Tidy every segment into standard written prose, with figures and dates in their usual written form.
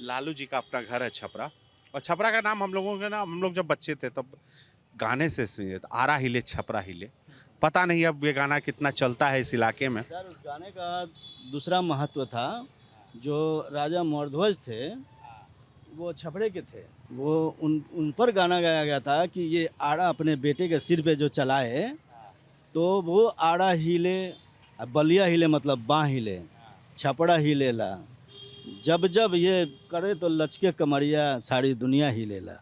लालू जी का अपना घर है छपरा। और छपरा का नाम हम लोग जब बच्चे थे तब गाने से सुने थे, आरा हिले छपरा हिले। पता नहीं अब ये गाना कितना चलता है इस इलाके में। सर उस गाने का दूसरा महत्व था। जो राजा मौर्ध्वज थे वो छपरे के थे। वो उन पर गाना गाया गया था कि ये आड़ा अपने बेटे के सिर पे जो चलाए तो वो आड़ा हिले, बलिया हिले मतलब बाँ हिले, छपड़ा हिलेला, जब जब ये करे तो लचके कमरिया, सारी दुनिया हिलेला।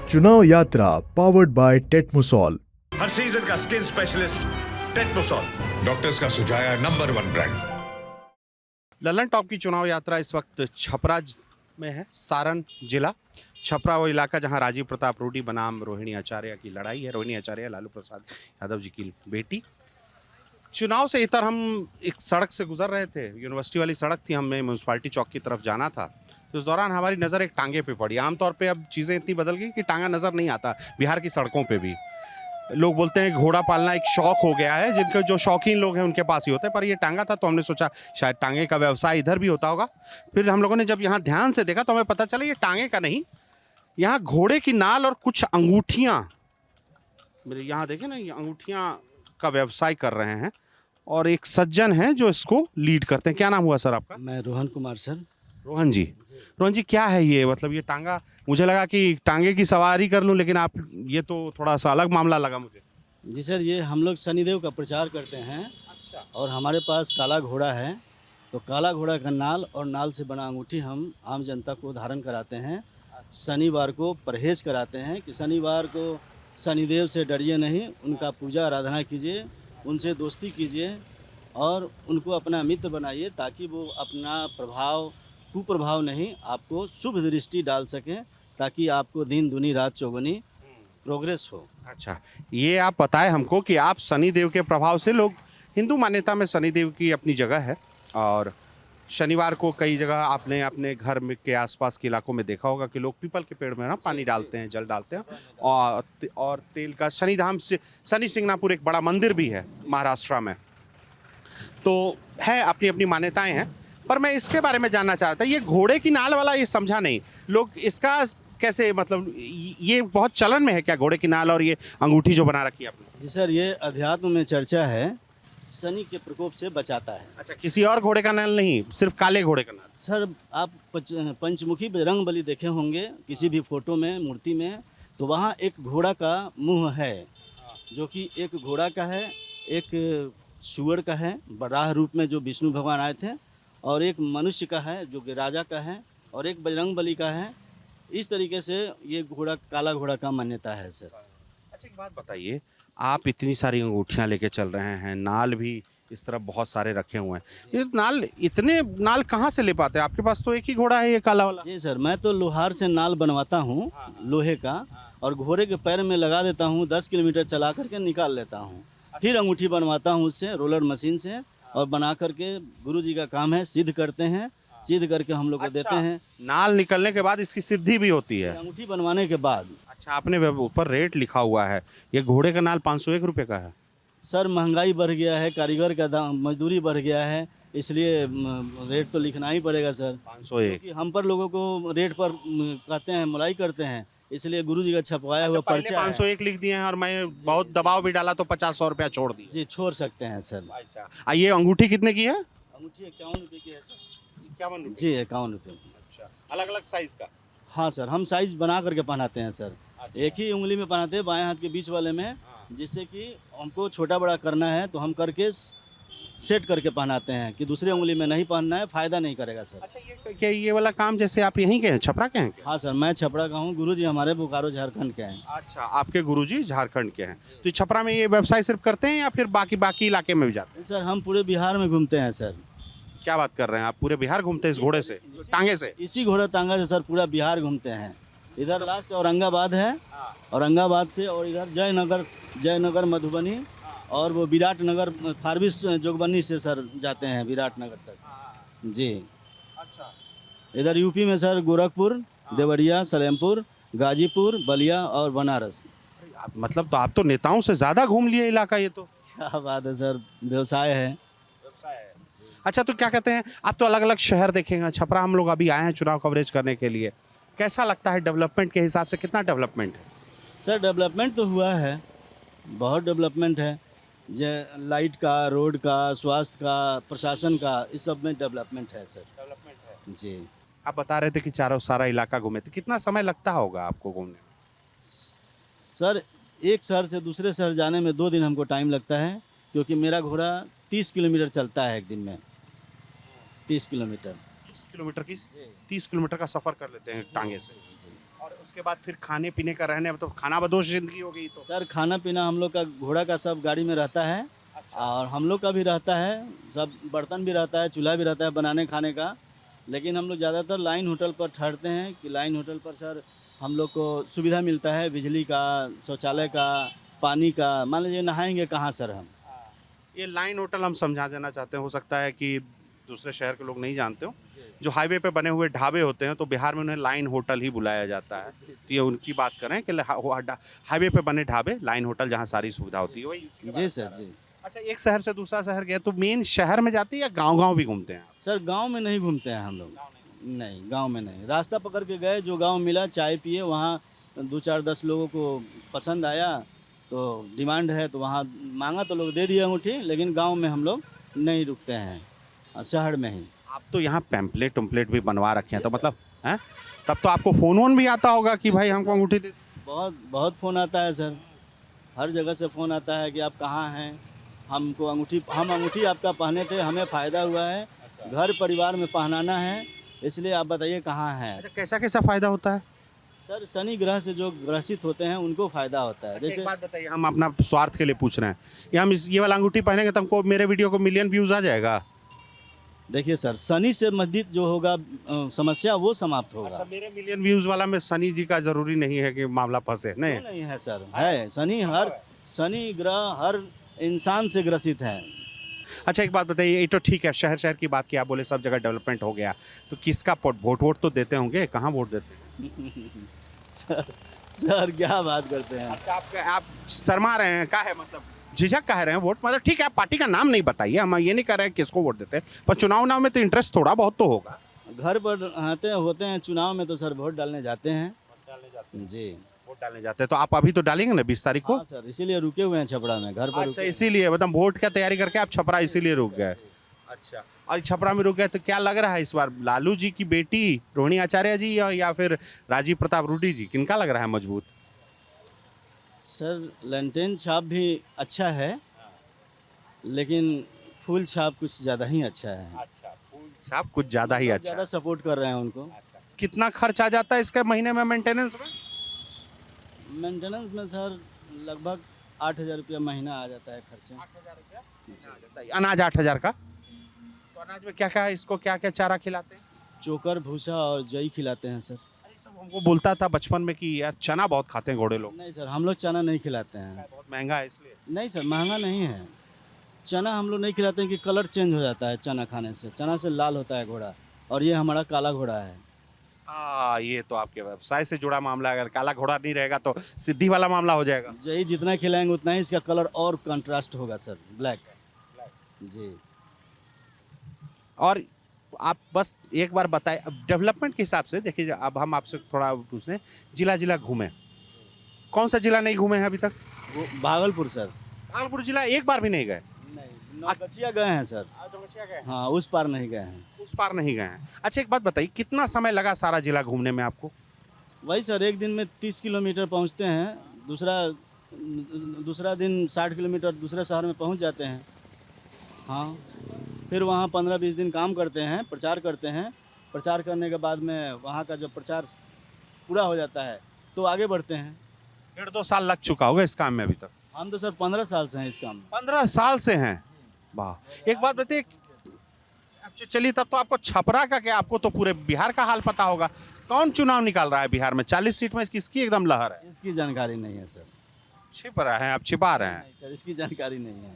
चुनाव यात्रा पावर्ड बाय टेटमुसॉल। हर सीजन का स्किन स्पेशलिस्ट टेटमुसॉल, डॉक्टर्स का सुझाया नंबर 1 ब्रांड। ललन टॉप की चुनाव यात्रा इस वक्त छपरा में है, सारण जिला। छपरा वो इलाका जहां राजीव प्रताप रूडी बनाम रोहिणी आचार्य की लड़ाई है। रोहिणी आचार्य लालू प्रसाद यादव जी की बेटी। चुनाव से इतर हम एक सड़क से गुजर रहे थे, यूनिवर्सिटी वाली सड़क थी, हमें म्यूनसिपालिटी चौक की तरफ जाना था। तो उस दौरान हमारी नज़र एक टांगे पे पड़ी। आमतौर पे अब चीज़ें इतनी बदल गई कि टांगा नज़र नहीं आता बिहार की सड़कों पे भी। लोग बोलते हैं घोड़ा पालना एक शौक हो गया है, जिनके जो शौकीन लोग हैं उनके पास ही होता है, पर ये टांगा था तो हमने सोचा शायद टांगे का व्यवसाय इधर भी होता होगा। फिर हम लोगों ने जब यहाँ ध्यान से देखा तो हमें पता चला ये टांगे का नहीं, यहाँ घोड़े की नाल और कुछ अंगूठियाँ, मेरे यहाँ देखें ना, ये अंगूठियाँ का व्यवसाय कर रहे हैं। और एक सज्जन हैं जो इसको लीड करते हैं। क्या नाम हुआ सर आपका? मैं रोहन कुमार सर। रोहन जी, रोहन जी क्या है ये, मतलब ये टांगा, मुझे लगा कि टांगे की सवारी कर लूं, लेकिन आप ये तो थोड़ा सा अलग मामला लगा मुझे। जी सर, ये हम लोग शनिदेव का प्रचार करते हैं। अच्छा। और हमारे पास काला घोड़ा है, तो काला घोड़ा का नाल और नाल से बना अंगूठी हम आम जनता को धारण कराते हैं। शनिवार को परहेज कराते हैं कि शनिवार को शनिदेव से डरिए नहीं, उनका पूजा आराधना कीजिए, उनसे दोस्ती कीजिए और उनको अपना मित्र बनाइए, ताकि वो अपना प्रभाव, कुप्रभाव नहीं, आपको शुभ दृष्टि डाल सकें, ताकि आपको दिन दुनी रात चौगुनी प्रोग्रेस हो। अच्छा, ये आप बताएं हमको कि आप शनिदेव के प्रभाव से, लोग हिंदू मान्यता में शनिदेव की अपनी जगह है, और शनिवार को कई जगह आपने अपने घर में के आसपास के इलाकों में देखा होगा कि लोग पीपल के पेड़ में ना पानी डालते हैं, जल डालते हैं, और तेल का शनिधाम से शनि सिंगनापुर एक बड़ा मंदिर भी है महाराष्ट्र में, तो है, अपनी अपनी मान्यताएं हैं। पर मैं इसके बारे में जानना चाहता, ये घोड़े की नाल वाला ये समझा नहीं, लोग इसका कैसे, मतलब ये बहुत चलन में है क्या घोड़े की नाल और ये अंगूठी जो बना रखी है आपने? जी सर, ये अध्यात्म में चर्चा है, शनि के प्रकोप से बचाता है। अच्छा, किसी और घोड़े का नाल नहीं, सिर्फ काले घोड़े का नाल? सर आप पंचमुखी बजरंग बली देखे होंगे किसी भी फोटो में, मूर्ति में, तो वहाँ एक घोड़ा का मुंह है, जो कि एक घोड़ा का है, एक सूअर का है बराह रूप में जो विष्णु भगवान आए थे, और एक मनुष्य का है जो कि राजा का है, और एक बजरंग बली का है। इस तरीके से ये घोड़ा काला घोड़ा का मान्यता है सर। अच्छा, एक बात बताइए, आप इतनी सारी अंगूठियाँ लेके चल रहे हैं, नाल भी इस तरफ बहुत सारे रखे हुए हैं, ये नाल, इतने नाल कहाँ से ले पाते हैं? आपके पास तो एक ही घोड़ा है ये काला वाला। जी सर, मैं तो लोहार से नाल बनवाता हूँ, लोहे का, और घोड़े के पैर में लगा देता हूँ, 10 किलोमीटर चला करके निकाल लेता हूँ, फिर अंगूठी बनवाता हूँ उससे, रोलर मशीन से, और बना करके गुरु जी का काम है, सिद्ध करते हैं, सिद्ध करके हम लोग को देते हैं। नाल निकलने के बाद इसकी सिद्धि भी होती है? अंगूठी बनवाने के बाद। अच्छा, आपने ऊपर रेट लिखा हुआ है, ये घोड़े का नाल 501 रुपये का है। सर महंगाई बढ़ गया है, कारीगर का दाम, मजदूरी बढ़ गया है, इसलिए रेट तो लिखना ही पड़ेगा सर। 501। क्योंकि हम पर लोगों को रेट पर कहते हैं, मलाई करते हैं, इसलिए गुरु जी का छपवाया हुआ पर्चा है। 501 लिख दिए हैं, और मैं बहुत दबाव भी डाला तो 50-100 रुपया छोड़ दिए। जी, छोड़ सकते हैं सर। अच्छा, ये अंगूठी कितने की है? अंगूठी 51 रुपये की है सर। 51 रुपये? जी, 51 रुपये की। अच्छा, अलग अलग साइज का? हाँ सर, हम साइज बना करके पहनाते हैं सर। अच्छा। एक ही उंगली में पहनाते हैं, बाएं हाथ के बीच वाले में, जिससे कि हमको छोटा बड़ा करना है तो हम करके सेट करके पहनाते हैं, कि दूसरी उंगली में नहीं पहनना है, फ़ायदा नहीं करेगा सर। अच्छा, ये क्या ये वाला काम जैसे आप यहीं के हैं, छपरा के हैं क्या? हाँ सर, मैं छपरा का हूँ, गुरु जी हमारे बोकारो झारखंड के हैं। अच्छा, आपके गुरुजी झारखंड के हैं, तो छपरा में ये व्यवसाय सिर्फ करते हैं या फिर बाकी इलाके में भी जाते हैं? सर हम पूरे बिहार में घूमते हैं सर। क्या बात कर रहे हैं आप, पूरे बिहार घूमते हैं इस घोड़े से, टांगे से? इसी घोड़ा तांगा से सर पूरा बिहार घूमते हैं। इधर लास्ट औरंगाबाद है, औरंगाबाद से, और इधर जयनगर मधुबनी, और वो विराटनगर फारबिस जोगबनी से सर जाते हैं विराटनगर तक। जी। अच्छा, इधर यूपी में सर गोरखपुर, देवरिया, सलेमपुर, गाजीपुर, बलिया और बनारस। मतलब तो आप तो नेताओं से ज़्यादा घूम लिए इलाका ये तो। क्या बात है सर, व्यवसाय है। व्यवसाय है। अच्छा, तो क्या कहते हैं, आप तो अलग अलग शहर देखेंगे, छपरा हम लोग अभी आए हैं चुनाव कवरेज करने के लिए, कैसा लगता है डेवलपमेंट के हिसाब से, कितना डेवलपमेंट है? सर डेवलपमेंट तो हुआ है, बहुत डेवलपमेंट है। लाइट का, रोड का, स्वास्थ्य का, प्रशासन का, इस सब में डेवलपमेंट है सर। डेवलपमेंट है। जी आप बता रहे थे कि चारों सारा इलाका घूमे थे, कितना समय लगता होगा आपको घूमने में? सर, एक शहर से दूसरे शहर जाने में 2 दिन हमको टाइम लगता है, क्योंकि मेरा घोड़ा 30 किलोमीटर चलता है एक दिन में। 30 किलोमीटर 30 किलोमीटर का सफर कर लेते हैं टांगे से, और उसके बाद फिर खाने पीने का, रहने तो खाना बदोश जिंदगी हो गई तो। सर खाना पीना हम लोग का घोड़ा का सब गाड़ी में रहता है, और हम लोग का भी रहता है, सब बर्तन भी रहता है, चूल्हा भी रहता है बनाने खाने का। लेकिन हम लोग ज़्यादातर लाइन होटल पर ठहरते हैं कि लाइन होटल पर सर हम लोग को सुविधा मिलता है बिजली का, शौचालय का, पानी का। मान लीजिए नहाएंगे कहाँ सर हम? ये लाइन होटल हम समझा देना चाहते हैं, हो सकता है कि दूसरे शहर के लोग नहीं जानते हो, जो हाईवे पे बने हुए ढाबे होते हैं तो बिहार में उन्हें लाइन होटल ही बुलाया जाता है। तो ये उनकी बात करें कि हाईवे पे बने ढाबे, लाइन होटल, जहाँ सारी सुविधा होती है, वही। जी सर जी। अच्छा, एक शहर से दूसरा शहर गए तो मेन शहर में जाते हैं या गांव-गांव भी घूमते हैं? सर गांव में नहीं घूमते हैं हम लोग, नहीं गांव में नहीं। रास्ता पकड़ के गए, जो गांव मिला चाय पिए, वहाँ 2-4-10 लोगों को पसंद आया तो डिमांड है तो वहाँ मांगा तो लोग दे दिए अंगूठी। लेकिन गांव में हम लोग नहीं रुकते हैं, शहर में ही। आप तो यहाँ पैम्पलेट उम्पलेट भी बनवा रखे हैं, तो मतलब हैं, तब तो आपको फ़ोन वोन भी आता होगा कि भाई हमको अंगूठी दे। बहुत बहुत फ़ोन आता है सर, हर जगह से फ़ोन आता है कि आप कहाँ हैं, हमको अंगूठी, हम अंगूठी आपका पहने थे, हमें फ़ायदा हुआ है, घर परिवार में पहनाना है, इसलिए आप बताइए कहाँ हैं। अच्छा, कैसा कैसा फ़ायदा होता है? सर शनि ग्रह से जो ग्रसित होते हैं उनको फ़ायदा होता है। अच्छा, जैसे एक बात बताइए, हम अपना स्वार्थ के लिए पूछ रहे हैं, ये हम ये वाला अंगूठी पहनेंगे तो हमको, मेरे वीडियो को मिलियन व्यूज़ आ जाएगा? देखिए सर, शनि से संबंधित जो होगा समस्या वो समाप्त होगा। अच्छा, मेरे मिलियन व्यूज़ वाला में शनि जी का ज़रूरी नहीं है कि मामला फंसे, नहीं? नहीं है सर, है। शनि ग्रह हर इंसान से ग्रसित है। अच्छा, एक बात बताइए, ये तो ठीक है, शहर शहर की बात की, आप बोले सब जगह डेवलपमेंट हो गया, तो किसका वोट तो देते होंगे, कहाँ वोट देते हैं? सर क्या बात करते हैं? अच्छा, आप शर्मा रहे हैं, क्या है मतलब, झिझक कह रहे हैं वोट, मतलब ठीक है, आप पार्टी का नाम नहीं बताइए, हम ये नहीं कह रहे हैं किसको वोट देते हैं, पर चुनाव में तो इंटरेस्ट थोड़ा बहुत तो होगा। घर पर होते हैं, चुनाव में तो सर वोट डालने जाते हैं। जी, वोट डालने जाते हैं, तो आप अभी तो डालेंगे ना 20 तारीख को? हाँ सर, इसीलिए रुके हुए हैं छपरा में, घर पर। अच्छा, इसीलिए मतलब वोट का तैयारी करके आप छपरा इसीलिए रुक गए? अच्छा, और छपरा में रुक गए तो क्या लग रहा है इस बार, लालू जी की बेटी रोहिणी आचार्य जी या फिर राजीव प्रताप रूडी जी, किनका लग रहा है मजबूत? सर लेंटेन छाप भी अच्छा है, लेकिन फूल छाप कुछ ज़्यादा ही अच्छा है। अच्छा, फूल छाप कुछ ज़्यादा ही अच्छा। ज़्यादा सपोर्ट कर रहे हैं उनको। अच्छा, कितना खर्च आ जाता है इसका महीने में मेंटेनेंस में? मेंटेनेंस में सर लगभग 8,000 रुपया महीना आ जाता है खर्चा। 8,000 रुपया अनाज 8,000 का? तो अनाज में क्या क्या है, इसको क्या क्या चारा खिलाते हैं? चोकर, भूसा और जई खिलाते हैं सर। अरे सब हमको बोलता था बचपन में कि यार चना बहुत खाते हैं घोड़े लोग। नहीं सर, हम लोग चना नहीं खिलाते हैं। बहुत महंगा है इसलिए। नहीं सर, महंगा नहीं है। चना हम लोग नहीं खिलाते हैं कि कलर चेंज हो जाता है चना खाने से। चना से लाल होता है घोड़ा, और ये हमारा काला घोड़ा है। ये तो आपके व्यवसाय से जुड़ा मामला है, अगर काला घोड़ा नहीं रहेगा तो सिद्धि वाला मामला हो जाएगा। जई जितना खिलाएंगे उतना ही इसका कलर और कंट्रास्ट होगा सर, ब्लैक। जी। और आप बस एक बार बताएं, अब डेवलपमेंट के हिसाब से देखिए, अब हम आपसे थोड़ा पूछ रहे हैं, जिला जिला घूमे, कौन सा जिला नहीं घूमे हैं अभी तक? वो भागलपुर सर। भागलपुर जिला एक बार भी नहीं गए? नहीं, नौगछिया गए हैं सर। हाँ, उस पार नहीं गए हैं। उस पार नहीं गए हैं। अच्छा, एक बात बताइए, कितना समय लगा सारा जिला घूमने में आपको? वही सर, एक दिन में 30 किलोमीटर पहुंचते हैं, दूसरा दिन 60 किलोमीटर दूसरे शहर में पहुंच जाते हैं। हाँ, फिर वहाँ 15-20 दिन काम करते हैं, प्रचार करते हैं। प्रचार करने के बाद में वहाँ का जब प्रचार पूरा हो जाता है तो आगे बढ़ते हैं। 1.5-2 साल लग चुका होगा इस काम में अभी तक? हम तो सर 15 साल से हैं इस काम में। 15 साल से हैं? वाह। एक बात बताइए, अच्छा चलिए, तब तो आपको छपरा का क्या, आपको तो पूरे बिहार का हाल पता होगा, कौन चुनाव निकाल रहा है बिहार में? 40 सीट में किसकी एकदम लहर है? इसकी जानकारी नहीं है सर। छिप रहा है, आप छिपा रहे हैं। नहीं सर, इसकी जानकारी नहीं है।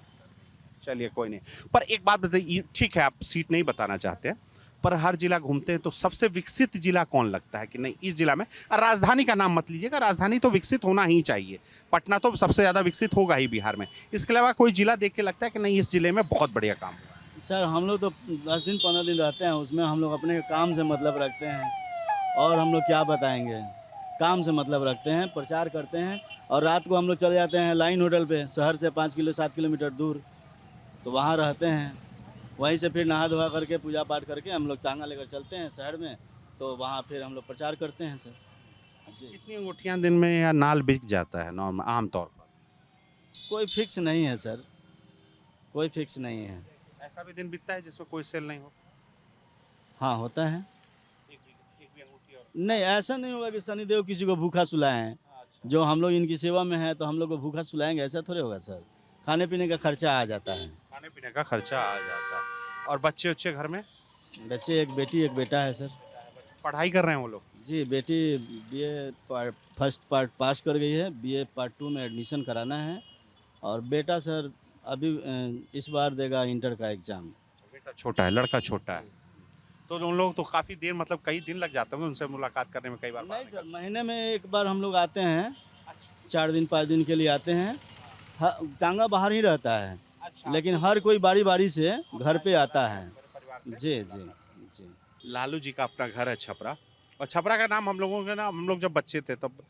चलिए कोई नहीं, पर एक बात बताइए, ठीक है आप सीट नहीं बताना चाहते हैं, पर हर जिला घूमते हैं तो सबसे विकसित जिला कौन लगता है कि नहीं इस जिला में, राजधानी का नाम मत लीजिएगा, राजधानी तो विकसित होना ही चाहिए, पटना तो सबसे ज़्यादा विकसित होगा ही बिहार में, इसके अलावा कोई जिला देख के लगता है कि नहीं इस जिले में बहुत बढ़िया काम हुआ? सर हम लोग तो 10 दिन 15 दिन रहते हैं, उसमें हम लोग अपने काम से मतलब रखते हैं, और हम लोग क्या बताएंगे, काम से मतलब रखते हैं, प्रचार करते हैं। और रात को हम लोग चले जाते हैं लाइन होटल पे, शहर से 7 किलोमीटर दूर, तो वहाँ रहते हैं। वहीं से फिर नहा धोवा करके पूजा पाठ करके हम लोग तांगा लेकर चलते हैं शहर में, तो वहाँ फिर हम लोग प्रचार करते हैं सर। जी, कितनी अंगूठियाँ दिन में या नाल बिक जाता है नॉर्मल आमतौर पर? कोई फिक्स नहीं है सर, कोई फिक्स नहीं है। ऐसा भी दिन बीतता है जिसमें कोई सेल नहीं हो? हाँ होता है। एक भी अंगूठी और नहीं, ऐसा नहीं होगा कि शनिदेव किसी को भूखा सुलाएं। जो हम लोग इनकी सेवा में हैं तो हम लोग को भूखा सुलाएंगे, ऐसा थोड़े होगा सर। खाने पीने का खर्चा आ जाता है। खाने पीने का खर्चा आ जाता है। और बच्चे उच्चे घर में बच्चे, एक बेटी एक बेटा है सर। पढ़ाई कर रहे हैं वो लोग? जी, बेटी बीए फर्स्ट पार्ट पास कर गई है, बीए पार्ट 2 में एडमिशन कराना है। और बेटा सर अभी इस बार देगा इंटर का एग्ज़ाम। बेटा छोटा है, लड़का छोटा है, तो उन लोग तो काफ़ी देर मतलब कई दिन लग जाते होंगे उनसे मुलाकात करने में कई बार? नहीं सर, महीने में एक बार हम लोग आते हैं, 4 दिन 5 दिन के लिए आते हैं। तांगा बाहर ही रहता है, लेकिन हर कोई बारी बारी से घर पे आता है। जी जी जी। लालू जी का अपना घर है छपरा, और छपरा का नाम हम लोगों के ना, हम लोग जब बच्चे थे तब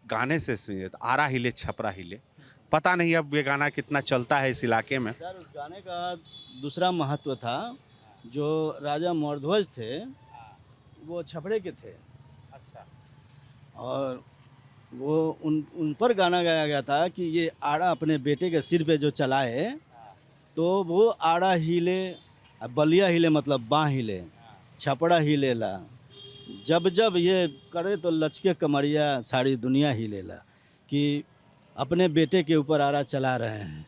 गाने से सुने थे, आरा हिले छपरा हिले। पता नहीं अब ये गाना कितना चलता है इस इलाके में। सर उस गाने का दूसरा महत्व था, जो राजा मौर्ध्वज थे वो छपरे के थे, अच्छा। और वो उन पर गाना गाया गया था कि ये आड़ा अपने बेटे के सिर पे जो चलाए, तो वो आड़ा हिले, बलिया हिले मतलब बाँ हिले, छपड़ा हिलेला, जब जब ये करे तो लचके कमरिया सारी दुनिया हिलेला, कि अपने बेटे के ऊपर आड़ा चला रहे हैं।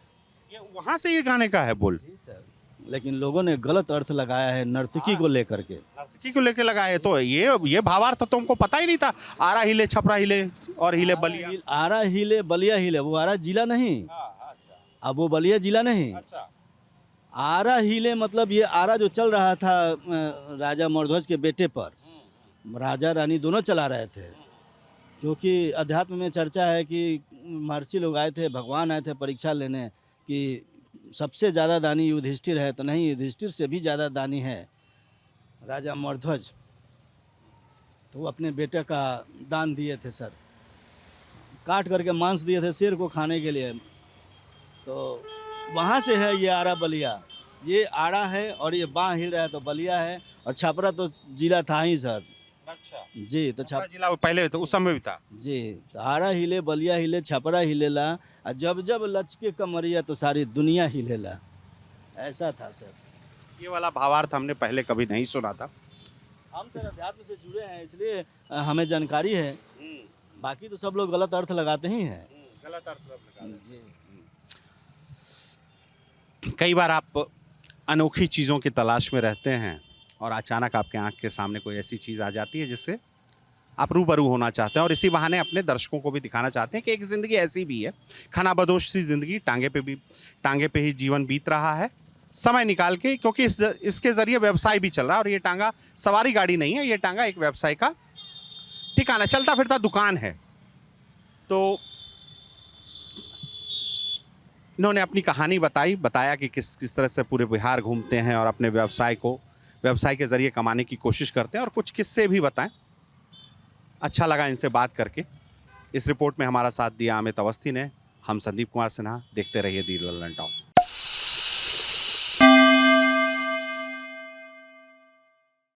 ये वहाँ से ये गाने का है बोल? जी सर, लेकिन लोगों ने गलत अर्थ लगाया है नर्तकी को लेकर के। नर्तकी को लेके लगाए, तो ये भावार्थ तो तुमको पता ही नहीं था? आरा हिले छपरा हिले और हिले बलिया। आरा हिले बलिया हिले, वो आरा जिला नहीं, अब वो बलिया जिला नहीं। अच्छा। आरा हिले मतलब ये आरा जो चल रहा था राजा मौर्ध्वज के बेटे पर, राजा रानी दोनों चला रहे थे, क्योंकि अध्यात्म में चर्चा है कि महर्षि लोग आए थे, भगवान आए थे परीक्षा लेने कि सबसे ज़्यादा दानी युधिष्ठिर है, तो नहीं, युधिष्ठिर से भी ज़्यादा दानी है राजा मौर्ध्वज। तो वो अपने बेटे का दान दिए थे सर, काट करके मांस दिए थे शेर को खाने के लिए। तो वहाँ से है ये आरा बलिया, ये आड़ा है और ये बाँ हिल रहा है तो बलिया है, और छपरा तो जिला था ही सर। अच्छा। जी, तो छपरा जिला पहले तो उस समय भी था? जी, तो आड़ा हिले बलिया हिले छपरा हिलेला, और जब जब लचके कमरिया तो सारी दुनिया हिलेला, ऐसा था सर। ये वाला भावार्थ हमने पहले कभी नहीं सुना था। हम सर अध्यात्म से जुड़े हैं, इसलिए हमें जानकारी है, बाकी तो सब लोग गलत अर्थ लगाते ही हैं। गलत अर्थ जी। कई बार आप अनोखी चीज़ों की तलाश में रहते हैं और अचानक आपके आंख के सामने कोई ऐसी चीज़ आ जाती है जिससे आप रूबरू होना चाहते हैं, और इसी बहाने अपने दर्शकों को भी दिखाना चाहते हैं कि एक ज़िंदगी ऐसी भी है, खानाबदोश सी ज़िंदगी, टांगे पे ही जीवन बीत रहा है समय निकाल के, क्योंकि इसके ज़रिए व्यवसाय भी चल रहा है। और ये टांगा सवारी गाड़ी नहीं है, ये टांगा एक व्यवसाय का ठिकाना, चलता फिरता दुकान है। तो इन्होंने अपनी कहानी बताया कि किस तरह से पूरे बिहार घूमते हैं और अपने व्यवसाय के ज़रिए कमाने की कोशिश करते हैं, और कुछ किस्से भी बताएं। अच्छा लगा इनसे बात करके। इस रिपोर्ट में हमारा साथ दिया अमित अवस्थी ने। हम संदीप कुमार सिन्हा, देखते रहिए दी लल्लन टॉक।